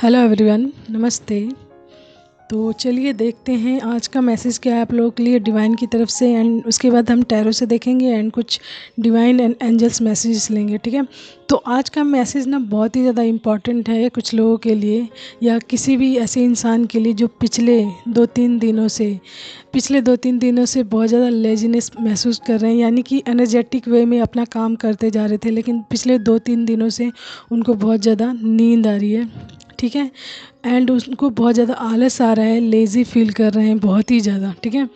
Hello everyone, नमस्ते। तो चलिए देखते हैं आज का मैसेज क्या है आप लोगों के लिए डिवाइन की तरफ से, एंड उसके बाद हम टैरो से देखेंगे एंड कुछ डिवाइन एंड एंजल्स मैसेजेस लेंगे। ठीक है, तो आज का मैसेज ना बहुत ही ज़्यादा इम्पॉर्टेंट है कुछ लोगों के लिए, या किसी भी ऐसे इंसान के लिए जो पिछले 2-3 दिनों से बहुत ज़्यादा लेजीनेस महसूस कर रहे हैं, यानी कि एनर्जेटिक वे में अपना काम करते जा रहे थे, लेकिन पिछले 2-3 दिनों से उनको बहुत ज़्यादा नींद आ रही है। ठीक है, एंड उनको बहुत ज़्यादा आलस आ रहा है, लेज़ी फील कर रहे हैं बहुत ही ज़्यादा। ठीक है,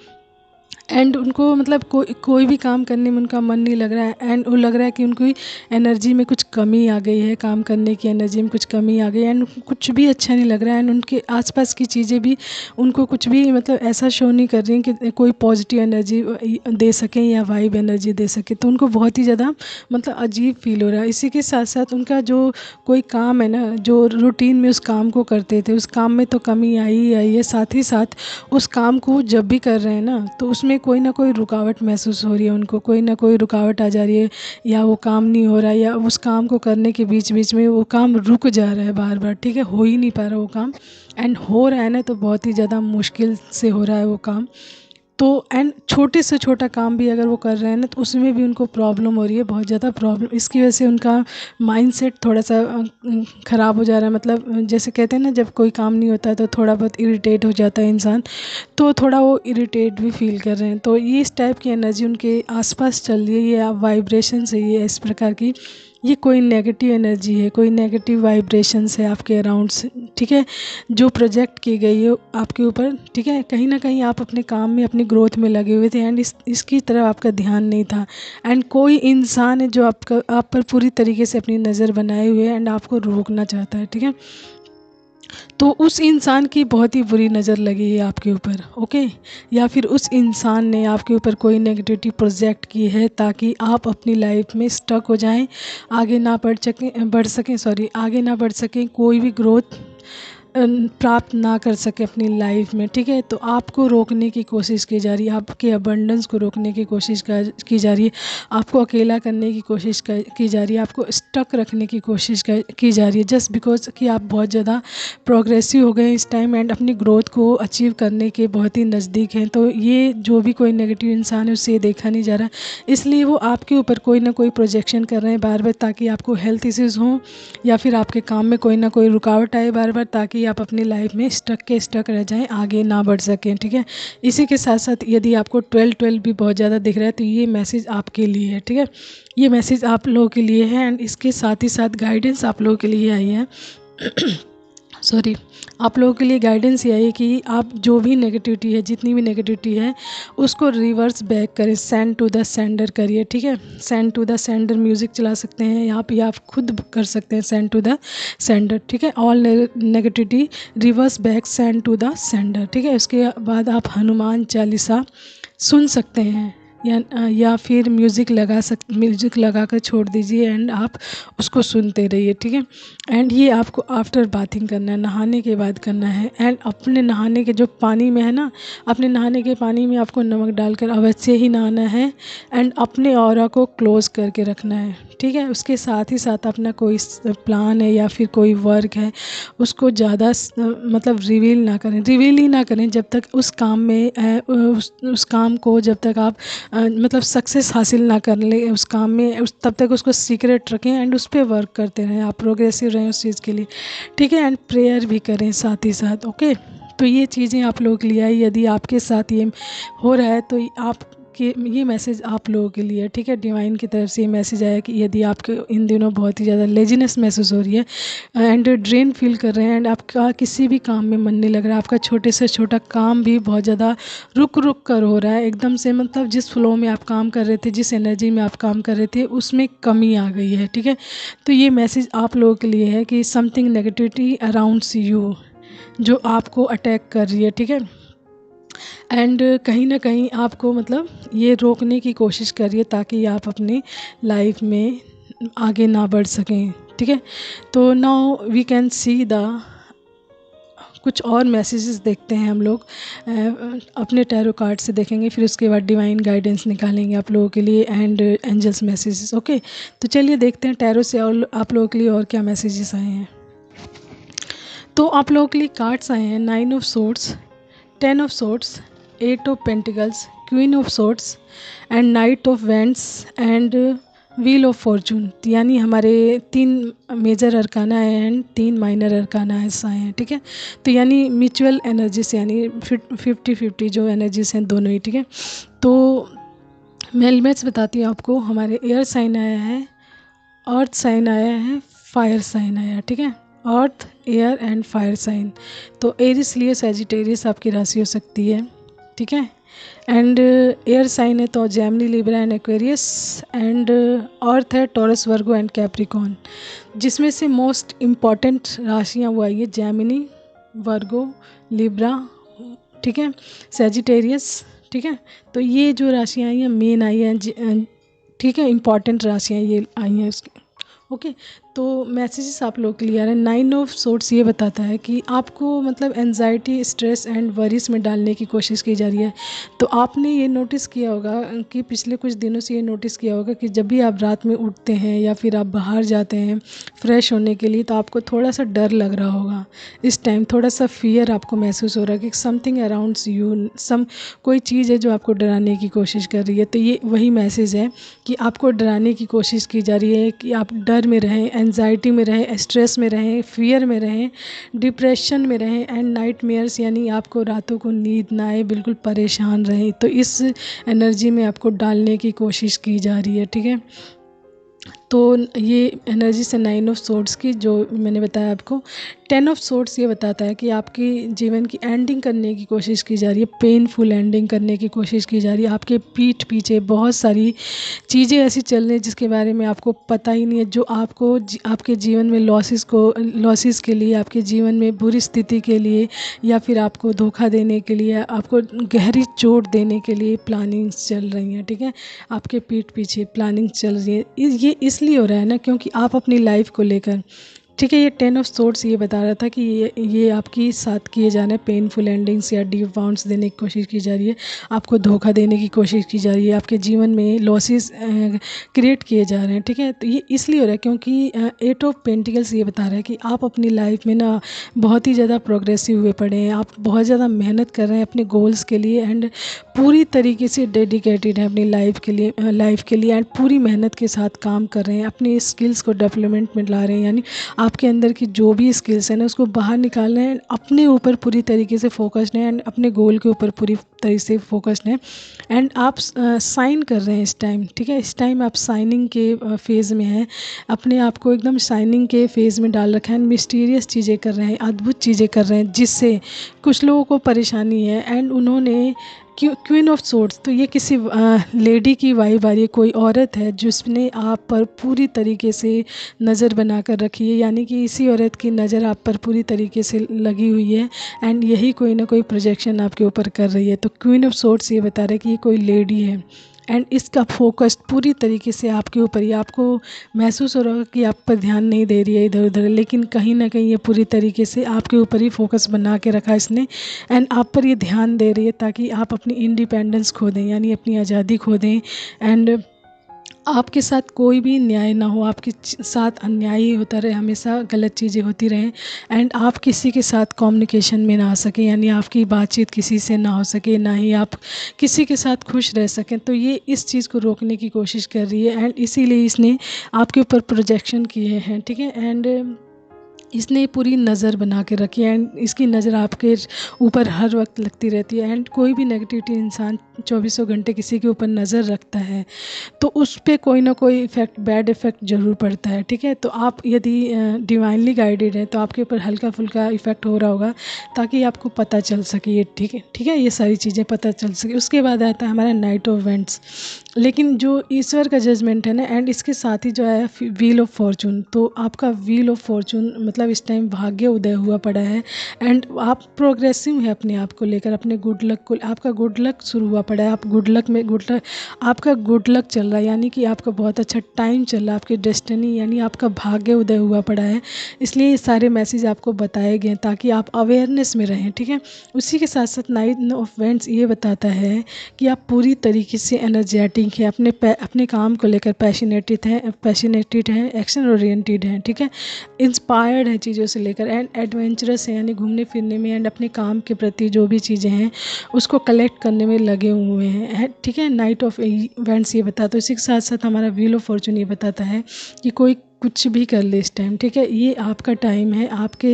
एंड उनको मतलब कोई भी काम करने में उनका मन नहीं लग रहा है, एंड वो लग रहा है कि उनकी एनर्जी में कुछ कमी आ गई है, काम करने की एनर्जी में कुछ कमी आ गई है, एंड कुछ भी अच्छा नहीं लग रहा है, एंड उनके आसपास की चीज़ें भी उनको कुछ भी मतलब ऐसा शो नहीं कर रही हैं कि कोई पॉजिटिव एनर्जी दे सकें या वाइब एनर्जी दे सके। तो उनको बहुत ही ज़्यादा मतलब अजीब फील हो रहा है। इसी के साथ साथ उनका जो कोई काम है ना, जो रूटीन में उस काम को करते थे, उस काम में तो कमी आई ही आई है। साथ ही साथ उस काम को जब भी कर रहे हैं ना, तो उसमें कोई ना कोई रुकावट महसूस हो रही है उनको, कोई ना कोई रुकावट आ जा रही है, या वो काम नहीं हो रहा है, या उस काम को करने के बीच बीच में वो काम रुक जा रहा है बार बार। ठीक है, हो ही नहीं पा रहा वो काम, एंड हो रहा है ना तो बहुत ही ज़्यादा मुश्किल से हो रहा है वो काम। तो एंड छोटे से छोटा काम भी अगर वो कर रहे हैं ना, तो उसमें भी उनको प्रॉब्लम हो रही है, बहुत ज़्यादा प्रॉब्लम। इसकी वजह से उनका माइंडसेट थोड़ा सा ख़राब हो जा रहा है। मतलब जैसे कहते हैं ना, जब कोई काम नहीं होता है तो थोड़ा बहुत इरिटेट हो जाता है इंसान, तो थोड़ा वो इरिटेट भी फील कर रहे हैं। तो ये इस टाइप की एनर्जी उनके आसपास चल रही है, ये वाइब्रेशन है, ये इस प्रकार की, ये कोई नेगेटिव एनर्जी है, कोई नेगेटिव वाइब्रेशंस है आपके अराउंड से। ठीक है, जो प्रोजेक्ट की गई है आपके ऊपर। ठीक है, कहीं ना कहीं आप अपने काम में, अपनी ग्रोथ में लगे हुए थे, एंड इसकी तरफ आपका ध्यान नहीं था, एंड कोई इंसान है जो आप पर पूरी तरीके से अपनी नज़र बनाए हुए है, एंड आपको रोकना चाहता है। ठीक है, तो उस इंसान की बहुत ही बुरी नज़र लगी है आपके ऊपर। ओके, या फिर उस इंसान ने आपके ऊपर कोई नेगेटिविटी प्रोजेक्ट की है, ताकि आप अपनी लाइफ में स्टक हो जाएं, आगे ना आगे ना बढ़ सकें, कोई भी ग्रोथ प्राप्त ना कर सके अपनी लाइफ में। ठीक है, तो आपको रोकने की कोशिश की जा रही है, आपके अबंडेंस को रोकने की कोशिश की जा रही है, आपको अकेला करने की कोशिश की जा रही है, आपको स्टक रखने की कोशिश की जा रही है, जस्ट बिकॉज कि आप बहुत ज़्यादा प्रोग्रेसिव हो गए इस टाइम, एंड अपनी ग्रोथ को अचीव करने के बहुत ही नज़दीक हैं। तो ये जो भी कोई नेगेटिव इंसान है उससे ये देखा नहीं जा रहा, इसलिए वो आपके ऊपर कोई ना कोई प्रोजेक्शन कर रहे हैं बार बार, ताकि आपको हेल्थ इश्यूज़ हों, या फिर आपके काम में कोई ना कोई रुकावट आए बार बार, ताकि आप अपनी लाइफ में स्टक रह जाएं, आगे ना बढ़ सकें। ठीक है, इसी के साथ साथ यदि आपको 12-12 भी बहुत ज़्यादा दिख रहा है, तो ये मैसेज आपके लिए है। ठीक है, ये मैसेज आप लोगों के लिए है, एंड इसके साथ ही साथ गाइडेंस आप लोगों के लिए आई है। सॉरी, आप लोगों के लिए गाइडेंस ये है कि आप जो भी नेगेटिविटी है, जितनी भी नेगेटिविटी है, उसको रिवर्स बैक करें, सेंड टू द सेंडर करिए। ठीक है, send to the sender music चला सकते हैं यहाँ पे, आप खुद कर सकते हैं सेंड टू द सेंडर। ठीक है, all negativity reverse back, send to the sender. ठीक है, उसके बाद आप हनुमान चालीसा सुन सकते हैं, या फिर म्यूज़िक लगा कर छोड़ दीजिए, एंड आप उसको सुनते रहिए। ठीक है, एंड ये आपको आफ्टर बाथिंग करना है, नहाने के बाद करना है, एंड अपने नहाने के जो पानी में है ना, अपने नहाने के पानी में आपको नमक डालकर अवश्य ही नहाना है, एंड अपने ऑरा को क्लोज करके रखना है। ठीक है, उसके साथ ही साथ अपना कोई प्लान है या फिर कोई वर्क है, उसको ज़्यादा मतलब रिवील ही ना करें जब तक उस काम में उस काम को जब तक आप मतलब सक्सेस हासिल ना कर ले उस काम में, तब तक उसको सीक्रेट रखें, एंड उस पर वर्क करते रहें, आप प्रोग्रेसिव रहें उस चीज़ के लिए। ठीक है, एंड प्रेयर भी करें साथ ही साथ। ओके, तो ये चीज़ें आप लोगों के लिए आई, यदि आपके साथ ये हो रहा है तो ये मैसेज आप लोगों के लिए। ठीक है, डिवाइन की तरफ से ये मैसेज आया कि यदि आपके इन दिनों बहुत ही ज़्यादा लेजीनेस महसूस हो रही है, एंड ड्रेन फील कर रहे हैं, एंड आपका किसी भी काम में मन नहीं लग रहा, आपका छोटे से छोटा काम भी बहुत ज़्यादा रुक कर हो रहा है एकदम से, मतलब जिस फ्लो में आप काम कर रहे थे, जिस एनर्जी में आप काम कर रहे थे, उसमें कमी आ गई है। ठीक है, तो ये मैसेज आप लोगों के लिए है कि समथिंग नेगेटिविटी अराउंड्स यू, जो आपको अटैक कर रही है। ठीक है, एंड कहीं ना कहीं आपको मतलब ये रोकने की कोशिश करिए, ताकि आप अपनी लाइफ में आगे ना बढ़ सकें। ठीक है, तो now we can see the कुछ और मैसेजेस देखते हैं हम लोग, अपने टैरो कार्ड से देखेंगे, फिर उसके बाद डिवाइन गाइडेंस निकालेंगे आप लोगों के लिए, एंड एंजल्स मैसेजेस। ओके, तो चलिए देखते हैं टैरो से और आप लोगों के लिए और क्या मैसेजेस आए हैं। तो आप लोगों के लिए कार्ड्स आए हैं 9 of swords, 10 of swords, 8 of pentacles, queen of swords and night of vents and wheel of Fortune. यानी हमारे 3 मेजर अरकाना है एंड 3 माइनर अरकाना ऐसा हैं, ठीक है। तो यानी म्यूचुअल एनर्जीज, यानी 50-50 जो एनर्जीज हैं दोनों ही, ठीक है। तो मैं एलिमेंट्स बताती हूँ आपको। हमारे एयर साइन आया है, अर्थ साइन आया है, फायर साइन आया है, ठीक है। अर्थ, एयर एंड फायर साइन। तो एरिस लियो सैजिटेरियस आपकी राशि हो सकती है, ठीक है। एंड एयर साइन है तो Gemini, Libra and Aquarius. And earth है टॉरस, वर्गो एंड कैप्रिकॉर्न। जिसमें से मोस्ट इम्पॉर्टेंट राशियाँ वो आई है जेमिनी, वर्गो, लिब्रा, ठीक है, सैजिटेरियस, ठीक है। तो ये जो राशियाँ आई हैं मेन आई हैं, ठीक है, इम्पॉर्टेंट राशियाँ ये आई हैं उसकी, ओके। तो मैसेजेस आप लोग के लिए आ रहे हैं। 9 ऑफ सोर्ड्स ये बताता है कि आपको मतलब एनजाइटी, स्ट्रेस एंड वरीज में डालने की कोशिश की जा रही है। तो आपने ये नोटिस किया होगा कि पिछले कुछ दिनों से ये नोटिस किया होगा कि जब भी आप रात में उठते हैं या फिर आप बाहर जाते हैं फ्रेश होने के लिए, तो आपको थोड़ा सा डर लग रहा होगा। इस टाइम थोड़ा सा फियर आपको महसूस हो रहा है कि समथिंग अराउंड्स यू, कोई चीज़ है जो आपको डराने की कोशिश कर रही है। तो ये वही मैसेज है कि आपको डराने की कोशिश की जा रही है कि आप डर में रहें, एंजाइटी में रहें, स्ट्रेस में रहें, फियर में रहें, डिप्रेशन में रहें एंड नाइटमेयर्स, यानी आपको रातों को नींद ना आए, बिल्कुल परेशान रहें। तो इस एनर्जी में आपको डालने की कोशिश की जा रही है, ठीक है। तो ये एनर्जी से 9 ऑफ सोर्ड्स की जो मैंने बताया आपको। 10 ऑफ सोर्ड्स ये बताता है कि आपकी जीवन की एंडिंग करने की कोशिश की जा रही है, पेनफुल एंडिंग करने की कोशिश की जा रही है। आपके पीठ पीछे बहुत सारी चीज़ें ऐसी चल रही हैं जिसके बारे में आपको पता ही नहीं है, जो आपको आपके जीवन में लॉसेस के लिए, आपके जीवन में बुरी स्थिति के लिए या फिर आपको धोखा देने के लिए, आपको गहरी चोट देने के लिए प्लानिंग्स चल रही हैं, ठीक है। आपके पीठ पीछे प्लानिंग चल रही है। ये इसलिए हो रहा है ना क्योंकि आप अपनी लाइफ को लेकर, ठीक है। ये 10 ऑफ सोर्ड्स ये बता रहा था कि ये आपकी साथ किए जा रहे हैं पेनफुल एंडिंग्स या डीप वाउंड्स देने की कोशिश की जा रही है, आपको धोखा देने की कोशिश की जा रही है, आपके जीवन में लॉसेस क्रिएट किए जा रहे हैं, ठीक है। तो ये इसलिए हो रहा है क्योंकि 8 ऑफ पेंटिकल्स ये बता रहा है कि आप अपनी लाइफ में ना बहुत ही ज़्यादा प्रोग्रेसिव हुए पड़े हैं, आप बहुत ज़्यादा मेहनत कर रहे हैं अपने गोल्स के लिए एंड पूरी तरीके से डेडिकेटेड हैं अपनी लाइफ के लिए एंड पूरी मेहनत के साथ काम कर रहे हैं, अपनी स्किल्स को डेवलपमेंट में ला रहे हैं। यानी आपके अंदर की जो भी स्किल्स हैं ना उसको बाहर निकालना है, अपने ऊपर पूरी तरीके से फोकस्ड हैं एंड अपने गोल के ऊपर पूरी तरीके से फोकस्ड हैं एंड आप साइन कर रहे हैं इस टाइम, ठीक है। इस टाइम आप साइनिंग के फेज़ में हैं, अपने आप को एकदम साइनिंग के फेज़ में डाल रखा है, मिस्टीरियस चीज़ें कर रहे हैं, अद्भुत चीज़ें कर रहे हैं जिससे कुछ लोगों को परेशानी है एंड उन्होंने क्वीन ऑफ सोर्ड्स, तो ये किसी लेडी की वाइब आ रही है, कोई औरत है जिसने आप पर पूरी तरीके से नज़र बना कर रखी है, यानी कि इसी औरत की नज़र आप पर पूरी तरीके से लगी हुई है एंड यही कोई ना कोई प्रोजेक्शन आपके ऊपर कर रही है। तो क्वीन ऑफ सोर्ड्स ये बता रहा है कि ये कोई लेडी है एंड इसका फोकस पूरी तरीके से आपके ऊपर ही, आपको महसूस हो रहा होगा कि आप पर ध्यान नहीं दे रही है इधर उधर, लेकिन कहीं ना कहीं ये पूरी तरीके से आपके ऊपर ही फोकस बना के रखा है इसने एंड आप पर ये ध्यान दे रही है ताकि आप अपनी इंडिपेंडेंस खो दें, यानी अपनी आज़ादी खो दें एंड आपके साथ कोई भी न्याय ना हो, आपके साथ अन्याय ही होता रहे, हमेशा गलत चीज़ें होती रहें एंड आप किसी के साथ कम्युनिकेशन में ना आ सकें, यानी आपकी बातचीत किसी से ना हो सके, ना ही आप किसी के साथ खुश रह सकें। तो ये इस चीज़ को रोकने की कोशिश कर रही है एंड इसीलिए इसने आपके ऊपर प्रोजेक्शन किए हैं, ठीक है। एंड इसने पूरी नज़र बना के रखी है एंड इसकी नज़र आपके ऊपर हर वक्त लगती रहती है एंड कोई भी नेगेटिविटी इंसान 24 घंटे किसी के ऊपर नज़र रखता है तो उस पर कोई ना कोई इफ़ेक्ट, बैड इफ़ेक्ट ज़रूर पड़ता है, ठीक है। तो आप यदि डिवाइनली गाइडेड है तो आपके ऊपर हल्का फुल्का इफ़ेक्ट हो रहा होगा ताकि आपको पता चल सके ये, ठीक है, ठीक है, ये सारी चीज़ें पता चल सके। उसके बाद आता है हमारा नाइट ऑफ वेंट्स, लेकिन जो ईश्वर का जजमेंट है ना एंड इसके साथ ही जो है व्हील ऑफ फॉर्चून। तो आपका व्हील ऑफ फॉर्चून मतलब इस टाइम भाग्य उदय हुआ पड़ा है एंड आप प्रोग्रेसिव है अपने आप को लेकर, अपने गुड लक को, आपका गुड लक शुरू हुआ पड़ा है, आप गुड लक आपका गुड लक चल रहा है, यानी कि आपका बहुत अच्छा टाइम चल रहा है, आपकी डेस्टिनी यानी आपका भाग्य उदय हुआ पड़ा है। इसलिए ये सारे मैसेज आपको बताए गए ताकि आप अवेयरनेस में रहें, ठीक है। उसी के साथ साथ नाइट ऑफ वेंट्स ये बताता है कि आप पूरी तरीके से एनर्जेटिक है, अपने काम को लेकर पैशनेटेड हैं, एक्शन ओरिएंटेड हैं, ठीक है, इंस्पायर्ड इंस्पायर्ड है चीज़ों से लेकर, एंड एडवेंचरस है यानी घूमने फिरने में, एंड अपने काम के प्रति जो भी चीज़ें हैं उसको कलेक्ट करने में लगे हुए हैं, ठीक है। नाइट ऑफ इवेंट्स ये बताता है, इसी के साथ साथ हमारा व्हील ऑफ फॉर्चून ये बताता है कि कोई कुछ भी कर ले इस टाइम, ठीक है। ये आपका टाइम है, आपके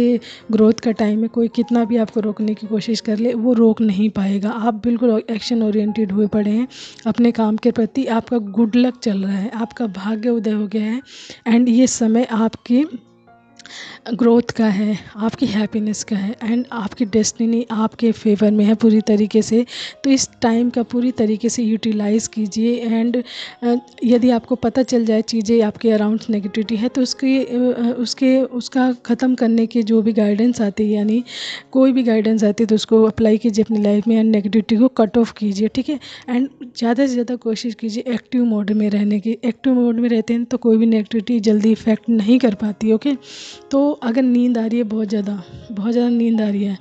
ग्रोथ का टाइम है। कोई कितना भी आपको रोकने की कोशिश कर ले वो रोक नहीं पाएगा। आप बिल्कुल एक्शन ओरिएंटेड हुए पड़े हैं अपने काम के प्रति। आपका गुड लक चल रहा है, आपका भाग्य उदय हो गया है, एंड ये समय आपकी ग्रोथ का है, आपकी हैप्पीनेस का है, एंड आपकी डेस्टिनी आपके फेवर में है पूरी तरीके से। तो इस टाइम का पूरी तरीके से यूटिलाइज़ कीजिए, एंड यदि आपको पता चल जाए चीज़ें आपके अराउंड नेगेटिविटी है तो उसका ख़त्म करने के जो भी गाइडेंस आती है, यानी कोई भी गाइडेंस आती है तो उसको अप्लाई कीजिए अपनी लाइफ में, एंड नेगेटिविटी को कट ऑफ कीजिए, ठीक है। एंड ज़्यादा से ज़्यादा कोशिश कीजिए एक्टिव मोड में रहने की। एक्टिव मोड में रहते हैं तो कोई भी नेगेटिविटी जल्दी इफेक्ट नहीं कर पाती, ओके। तो अगर नींद आ रही है बहुत ज़्यादा नींद आ रही है,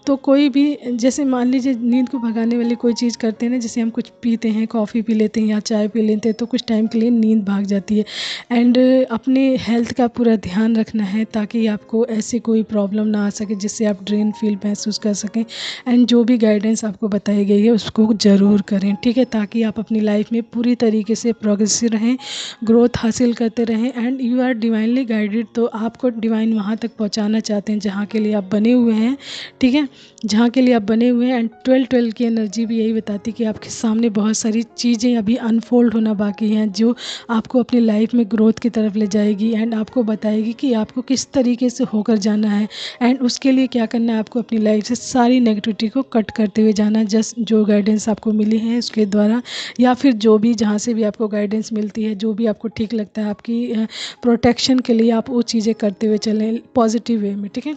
तो कोई भी, जैसे मान लीजिए नींद को भगाने वाली कोई चीज़ करते हैं ना, जैसे हम कुछ पीते हैं, कॉफ़ी पी लेते हैं या चाय पी लेते हैं, तो कुछ टाइम के लिए नींद भाग जाती है। एंड अपने हेल्थ का पूरा ध्यान रखना है ताकि आपको ऐसी कोई प्रॉब्लम ना आ सके जिससे आप ड्रेन फील महसूस कर सकें। एंड जो भी गाइडेंस आपको बताई गई है उसको ज़रूर करें, ठीक है, ताकि आप अपनी लाइफ में पूरी तरीके से प्रोग्रेसिव रहें, ग्रोथ हासिल करते रहें। And you are divinely guided, तो आपको डिवाइन वहाँ तक पहुँचाना चाहते हैं जहाँ के लिए आप बने हुए हैं, ठीक है, जहाँ के लिए आप बने हुए हैं। एंड 12-12 की एनर्जी भी यही बताती है कि आपके सामने बहुत सारी चीज़ें अभी अनफोल्ड होना बाकी हैं जो आपको अपनी लाइफ में ग्रोथ की तरफ ले जाएगी, एंड आपको बताएगी कि आपको किस तरीके से होकर जाना है, एंड उसके लिए क्या करना है। आपको अपनी लाइफ से सारी नेगेटिविटी को कट करते हुए जाना है, जस्ट जो गाइडेंस आपको मिली है उसके द्वारा, या फिर जो भी जहाँ से भी आपको गाइडेंस मिलती है, जो भी आपको ठीक लगता है आपकी प्रोटेक्शन के लिए, आप वो चीज़ें करते हुए चलें पॉजिटिव वे में, ठीक है।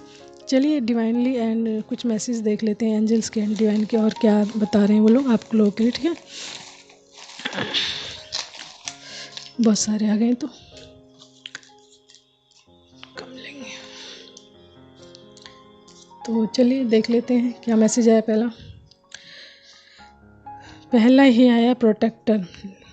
चलिए डिवाइनली एंड कुछ मैसेज देख लेते हैं एंजल्स के एंड डिवाइन के, और क्या बता रहे हैं वो लोग आप लोगों के लिए, ठीक है। बहुत सारे आ गए तो कम लेंगे, तो चलिए देख लेते हैं क्या मैसेज आया। पहला ही आया protector.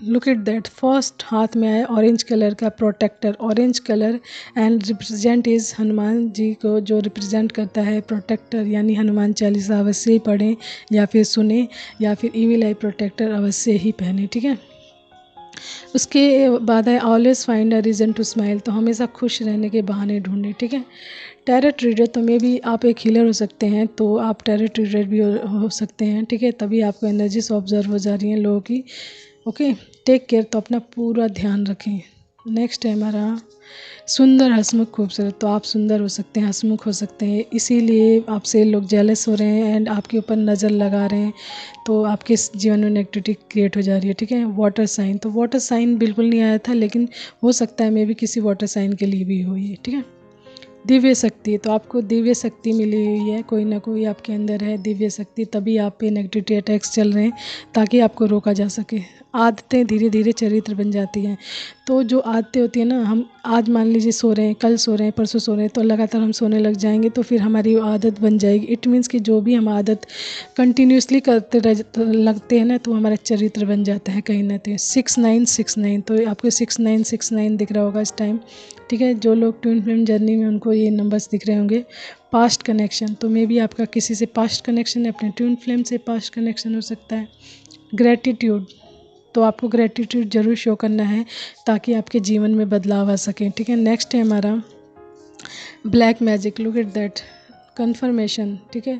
Look at that, first हाथ में आया ऑरेंज कलर का protector, orange colour, and represent is Hanuman ji को जो रिप्रेजेंट करता है प्रोटेक्टर, यानी हनुमान चालीसा अवश्य ही पढ़ें या फिर सुने, या फिर ईविल आई प्रोटेक्टर अवश्य ही पहने, ठीक है। उसके बाद है always find a reason to smile, तो हमेशा खुश रहने के बहाने ढूंढें, ठीक है। टैरेट रीडर, तो मे भी आप एक हीलर हो सकते हैं, तो आप टैरेट रीडर भी हो सकते हैं, ठीक है। तभी आपको एनर्जीज ऑब्जर्व हो जा रही हैं लोगों की, ओके। टेक केयर, तो अपना पूरा ध्यान रखें। नेक्स्ट है हमारा सुंदर, हंसमुख, खूबसूरत, तो आप सुंदर हो सकते हैं, हंसमुख हो सकते हैं, इसीलिए आपसे लोग जेलस हो रहे हैं एंड आपके ऊपर नज़र लगा रहे हैं, तो आपके जीवन में नेगेटिविटी क्रिएट हो जा रही है, ठीक है। वाटर साइन, तो वाटर साइन बिल्कुल नहीं आया था, लेकिन हो सकता है मे भी किसी वाटर साइन के लिए भी हो ये, ठीक है। दिव्य शक्ति, तो आपको दिव्य शक्ति मिली हुई है, कोई ना कोई आपके अंदर है दिव्य शक्ति, तभी आप पे नेगेटिविटी अटैक्स चल रहे हैं ताकि आपको रोका जा सके। आदतें धीरे धीरे चरित्र बन जाती हैं, तो जो आदतें होती हैं ना, हम आज मान लीजिए सो रहे हैं, कल सो रहे हैं, परसों सो रहे हैं, तो लगातार हम सोने लग जाएंगे, तो फिर हमारी वो आदत बन जाएगी। इट मीन्स कि जो भी हम आदत कंटिन्यूसली करते लगते हैं ना, तो हमारा चरित्र बन जाता है कहीं ना कहीं। 6969, तो आपको 6969 दिख रहा होगा इस टाइम, ठीक है। जो लोग ट्विन फ्लेम जर्नी में उनको ये नंबर्स दिख रहे होंगे। पास्ट कनेक्शन, तो मे बी आपका किसी से पास्ट कनेक्शन है, अपने ट्विन फ्लेम से पास्ट कनेक्शन हो सकता है। ग्रेटिट्यूड, तो आपको ग्रेटिट्यूड ज़रूर शो करना है ताकि आपके जीवन में बदलाव आ सके, ठीक है। नेक्स्ट है हमारा black magic. Look at that, confirmation, ठीक है।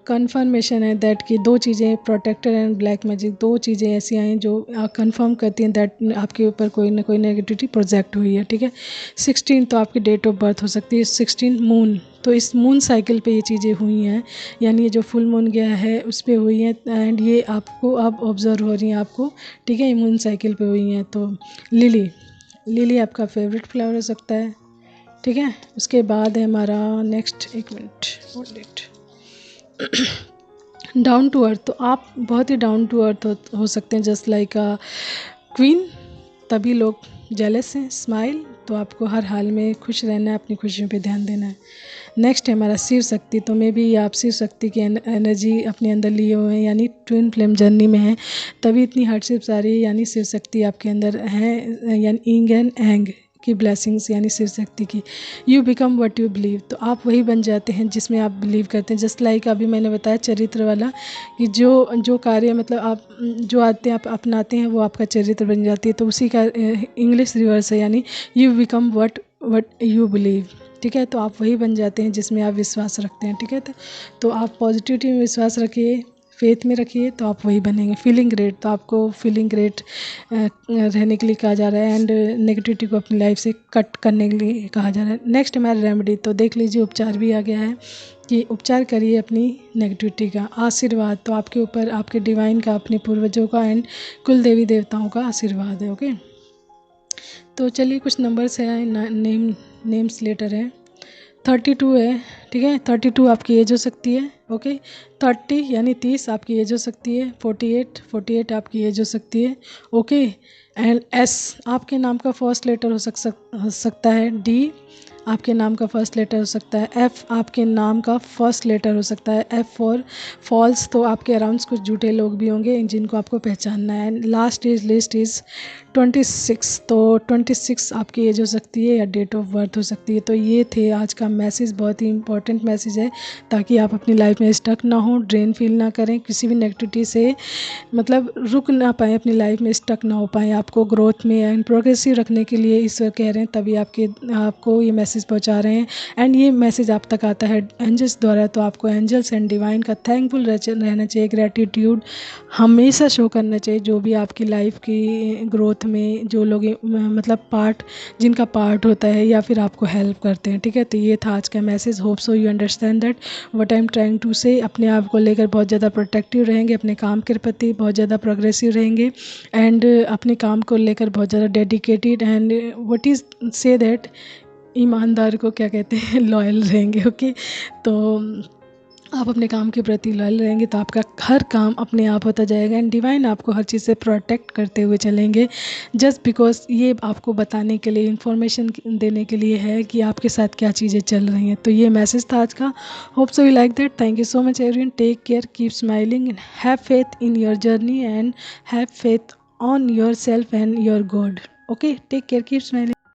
कन्फर्मेशन है दैट की दो चीज़ें, प्रोटेक्टर एंड ब्लैक मैजिक, दो चीज़ें ऐसी आई जो कंफर्म करती हैं दैट आपके ऊपर कोई ना कोई नेगेटिविटी प्रोजेक्ट हुई है, ठीक है। 16, तो आपकी डेट ऑफ बर्थ हो सकती है 16 मून, तो इस मून साइकिल पे ये चीज़ें हुई हैं, यानी ये जो फुल मून गया है उस पर हुई हैं, एंड ये आपको अब ऑब्जर्व हो रही हैं आपको, ठीक है, ये मून साइकिल पे हुई हैं। तो लिली, लिली आपका फेवरेट फ्लावर हो सकता है, ठीक है। उसके बाद है हमारा नेक्स्ट, एक minute hold it, down to earth, तो आप बहुत ही डाउन टू अर्थ हो सकते हैं, जस्ट लाइक अ क्वीन, तभी लोग जेलस हैं। स्माइल, तो आपको हर हाल में खुश रहना है, अपनी खुशियों पे ध्यान देना है। नेक्स्ट है हमारा शिव शक्ति, तो मे भी आप शिव शक्ति की एनर्जी अपने अंदर लिए हुए हैं, यानी ट्विन फ्लेम जर्नी में हैं, तभी इतनी हार्डशिप्स आ रही है, यानी शिव शक्ति आपके अंदर है, यानी इंग एंड एंग की ब्लेसिंग्स यानी शिव शक्ति की। You become what you believe, तो आप वही बन जाते हैं जिसमें आप बिलीव करते हैं। जस्ट लाइक अभी मैंने बताया चरित्र वाला कि जो जो कार्य मतलब आप जो आते आप अपनाते हैं वो आपका चरित्र बन जाती है। तो उसी का इंग्लिश रिवर्स है, यानी you become what you believe. ठीक है, तो आप वही बन जाते हैं जिसमें आप विश्वास रखते हैं। ठीक है, तो आप पॉजिटिविटी में विश्वास रखिए, फेथ में रखिए, तो आप वही बनेंगे। फीलिंग ग्रेट, तो आपको फीलिंग ग्रेट रहने के लिए कहा जा रहा है एंड नेगेटिविटी को अपनी लाइफ से कट करने के लिए कहा जा रहा है। नेक्स्ट हमारा रेमेडी, तो देख लीजिए उपचार भी आ गया है कि उपचार करिए अपनी नेगेटिविटी का। आशीर्वाद, तो आपके ऊपर आपके डिवाइन का, अपने पूर्वजों का एंड कुल देवी देवताओं का आशीर्वाद है। ओके, तो चलिए कुछ नंबर्स है, नेम्स लेटर है। 32 है, ठीक है, 32 आपकी एज हो सकती है। ओके, 30 यानी 30 आपकी एज हो सकती है। 48 आपकी एज हो सकती है। ओके, एंड एस आपके नाम का फर्स्ट लेटर हो सकता है। डी आपके नाम का फर्स्ट लेटर हो सकता है। एफ आपके नाम का फर्स्ट लेटर हो सकता है। एफ फॉर फॉल्स, तो आपके अराउंड कुछ झूठे लोग भी होंगे जिनको आपको पहचानना है। लास्ट लिस्ट इज़ 26, तो 26 आपकी एज हो सकती है या डेट ऑफ बर्थ हो सकती है। तो ये थे आज का मैसेज, बहुत ही इंपॉर्टेंट मैसेज है ताकि आप अपनी लाइफ में स्टक ना हो, ड्रेन फील ना करें, किसी भी नेगेटिविटी से मतलब रुक ना पाए, अपनी लाइफ में स्टक ना हो पाए। आपको ग्रोथ में एंड प्रोग्रेसिव रखने के लिए ईश्वर कह रहे हैं, तभी आपको ये मैसेज पहुंचा रहे हैं एंड ये मैसेज आप तक आता है एंजल्स द्वारा। तो आपको एंजल्स एंड डिवाइन का थैंकफुल रहना चाहिए, ग्रेटिट्यूड हमेशा शो करना चाहिए। जो भी आपकी लाइफ की ग्रोथ में जो लोग मतलब जिनका पार्ट होता है या फिर आपको हेल्प करते हैं। ठीक है, तो ये था आज का message. Hope so you understand that what I am trying to say. अपने आप को लेकर बहुत ज़्यादा प्रोटेक्टिव रहेंगे, अपने काम के प्रति बहुत ज़्यादा प्रोग्रेसिव रहेंगे एंड अपने काम को लेकर बहुत ज़्यादा dedicated and what is say that ईमानदार को क्या कहते हैं, लॉयल रहेंगे। ओके, तो आप अपने काम के प्रति लॉयल रहेंगे तो आपका हर काम अपने आप होता जाएगा एंड डिवाइन आपको हर चीज़ से प्रोटेक्ट करते हुए चलेंगे। जस्ट बिकॉज ये आपको बताने के लिए, इन्फॉर्मेशन देने के लिए है कि आपके साथ क्या चीज़ें चल रही हैं। तो ये मैसेज था आज का। Hope so you like that. Thank you so much everyone. Take care, keep smiling, have faith in your journey and have faith on your self and your God. Okay, take care, keep smiling.